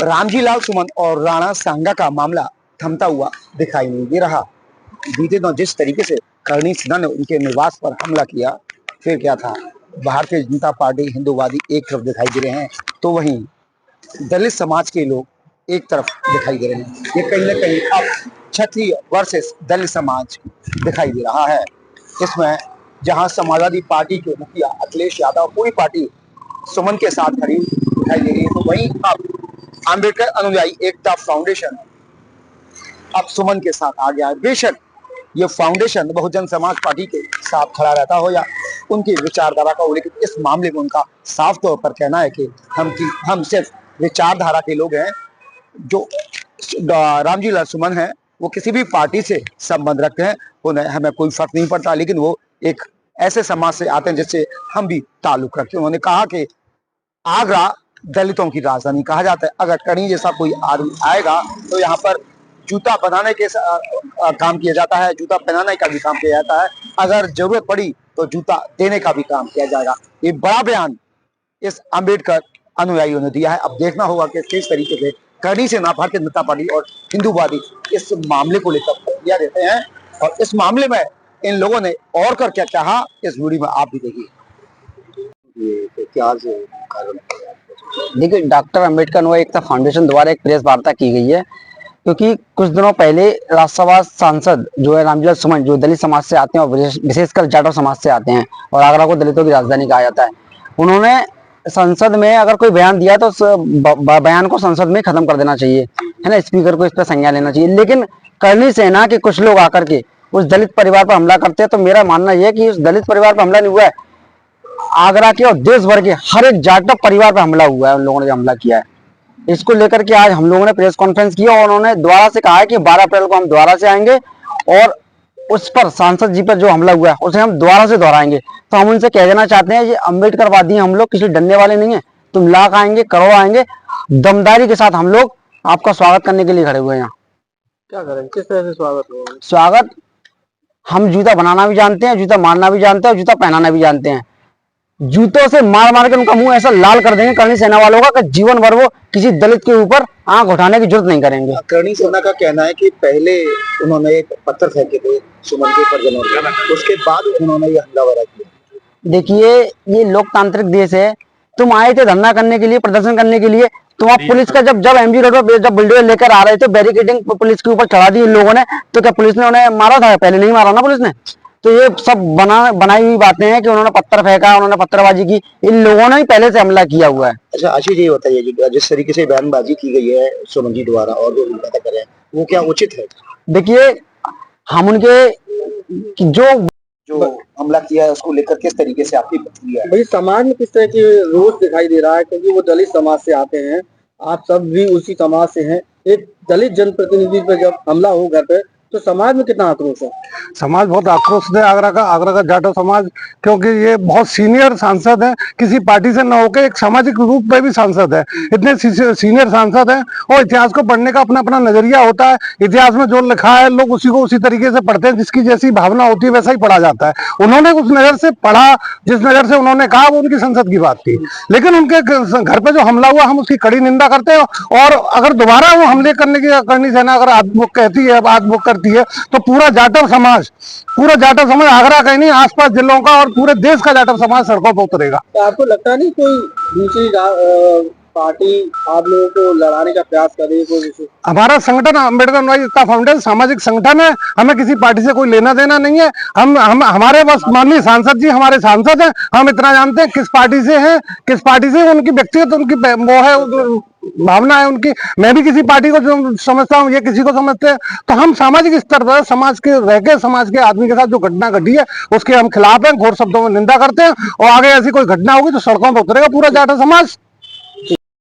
रामजी लाल सुमन और राणा सांगा का मामला थमता हुआ दिखाई नहीं दे रहा। बीते दिनों जिस तरीके से करणी सेना ने उनके निवास पर हमला किया, फिर क्या था, भारतीय जनता पार्टी हिंदूवादी एक तरफ दिखाई दे रहे हैं तो वहीं दलित समाज के लोग एक तरफ दिखाई दे रहे हैं। ये कहीं न कहीं अब क्षत्रिय वर्सेस दलित समाज दिखाई दे रहा है। इसमें जहां समाजवादी पार्टी के मुखिया अखिलेश यादव पूरी पार्टी सुमन के साथ खड़ी दिखाई दे रही है, तो वहीं अब अम्बेडकर अनुयायी एकता फाउंडेशन अब सुमन के साथ आ गया है। बेशक ये फाउंडेशन बहुजन समाज पार्टी के साथ खड़ा रहता हो या उनकी विचारधारा का हो, लेकिन इस मामले में उनका साफ तौर पर कहना है कि हम सिर्फ विचारधारा के लोग हैं। जो रामजी लाल सुमन है वो किसी भी पार्टी से संबंध रखते हैं, उन्हें हमें कोई फर्क नहीं पड़ता, लेकिन वो एक ऐसे समाज से आते हैं जिससे हम भी ताल्लुक रखते हैं। उन्होंने कहा कि आगरा दलितों की राजधानी कहा जाता है। अगर करणी जैसा कोई आदमी आएगा तो यहाँ पर जूता बनाने के काम किया जाता है, जूता पहनाने का भी काम किया जाता है, अगर जरूरत पड़ी तो जूता देने का भी काम किया जाएगा। ये बड़ा बयान इस अम्बेडकर अनुयायियों ने दिया है। अब देखना होगा कि किस तरीके से करणी सेना, भारतीय जनता पार्टी और हिंदूवादी इस मामले को लेकर प्रतिक्रिया देते हैं, और इस मामले में इन लोगों ने और कर क्या कहा इस वीडियो में आप भी देखिए। क्या देखिए, डॉक्टर अम्बेडकर अनुयायी एकता फाउंडेशन द्वारा एक प्रेस वार्ता की गई है, क्योंकि कुछ दिनों पहले राज्यसभा सांसद जो है रामजी लाल सुमन, जो दलित समाज से आते हैं और विशेषकर जाटव समाज से आते हैं और आगरा को दलितों की राजधानी कहा जाता है, उन्होंने संसद में अगर कोई बयान दिया तो उस बयान को संसद में खत्म कर देना चाहिए, है ना। स्पीकर को इस पर संज्ञान लेना चाहिए। लेकिन करणी सेना के कुछ लोग आकर के उस दलित परिवार पर हमला करते हैं, तो मेरा मानना यह है कि उस दलित परिवार पर हमला नहीं हुआ है, आगरा के और देश भर के हर एक जाटव परिवार पर हमला हुआ है। उन लोगों ने हमला किया है, इसको लेकर के आज हम लोगों ने प्रेस कॉन्फ्रेंस किया और उन्होंने दोबारा से कहा है कि 12 अप्रैल को हम दोबारा से आएंगे और उस पर सांसद जी पर जो हमला हुआ है उसे हम दोबारा से दोहराएंगे। तो हम उनसे कह देना चाहते हैं, ये अम्बेडकरवादी हम लोग किसी डरने वाले नहीं है। तुम लाख आएंगे, करोड़ आएंगे, दमदारी के साथ हम लोग आपका स्वागत करने के लिए खड़े हुए हैं। क्या करें, किस तरह से स्वागत होगा? स्वागत, हम जूता बनाना भी जानते हैं, जूता मारना भी जानते हैं और जूता पहनाना भी जानते हैं। जूतों से मार मार के उनका मुंह ऐसा लाल कर देंगे करणी सेना वालों का कि जीवन भर वो किसी दलित के ऊपर आंख उठाने की जरूरत नहीं करेंगे। करणी सेना का कहना है कि पहले उन्होंने एक पत्थर फेंके थे सुमन के परिजनों पर, उसके बाद उन्होंने ये हमला किया। देखिए, ये लोकतांत्रिक देश है। तुम आए थे धरना करने के लिए, प्रदर्शन करने के लिए, तुम आप पुलिस का जब एमजी रोड पर जब बुलडोजर लेकर आ रहे थे, बैरिकेडिंग पुलिस के ऊपर चढ़ा दी इन लोगों ने, तो क्या पुलिस ने उन्हें मारा था? पहले नहीं मारा ना पुलिस ने। तो ये सब बनाई हुई बातें हैं कि उन्होंने पत्थर फेंका, उन्होंने पत्थरबाजी की, इन लोगों ने ही पहले से हमला किया हुआ है। अच्छा आशीष, ये बताइए जी, जिस तरीके से बयानबाजी की गई है सुमन जी द्वारा और जो बातें करें वो क्या उचित है? देखिए, हम उनके जो हमला किया है उसको लेकर किस तरीके से आपकी प्रतिक्रिया है? भाई, समाज में किस तरह की रोष दिखाई दे रहा है, क्योंकि वो दलित समाज से आते हैं, आप सब भी उसी समाज से हैं। एक दलित जनप्रतिनिधि पर जब हमला हो घर पे तो समाज में कितना आक्रोश है? समाज बहुत आक्रोशित है, आगरा का जाटव समाज, क्योंकि ये बहुत सीनियर सांसद है, किसी पार्टी से न होकर एक सामाजिक रूप में भी सांसद है। इतने सीनियर सांसद हैं और इतिहास को पढ़ने का अपना अपना नजरिया होता है। इतिहास में जो लिखा है लोग उसी को उसी तरीके से पढ़ते हैं, जिसकी जैसी भावना होती है वैसा ही पढ़ा जाता है। उन्होंने उस नजर से पढ़ा, जिस नजर से उन्होंने कहा वो उनकी संसद की बात थी। लेकिन उनके घर पे जो हमला हुआ हम उसकी कड़ी निंदा करते हैं, और अगर दोबारा वो हमले करने की करणी सेना अगर आत्ममुख कहती है, आत्ममुख करती है, तो पूरा जाटव समाज आगरा का ही नहीं, आसपास जिलों का और पूरे देश का जाटव समाज सड़कों पर उतरेगा। तो आपको लगता नहीं कोई दूसरी पार्टी आप लोगों को लड़ाने का प्रयास कर रही है? कोई हमारा संगठन अम्बेडकर अनुयायी एकता फाउंडेशन सामाजिक संगठन है, हमें किसी पार्टी से कोई लेना देना नहीं है। हम हमारे बस माननीय सांसद जी हमारे सांसद हैं, हम इतना जानते हैं किस पार्टी से हैं, किस पार्टी से उनकी व्यक्तिगत उनकी वो है भावना है उनकी। मैं भी किसी पार्टी को जो समझता हूँ, ये किसी को समझते हैं। तो हम सामाजिक स्तर पर समाज के रह के समाज के आदमी के साथ जो घटना घटी है उसके हम खिलाफ हैं, घोर शब्दों में निंदा करते हैं, और आगे ऐसी कोई घटना होगी तो सड़कों पर उतरेगा पूरा जाटव समाज।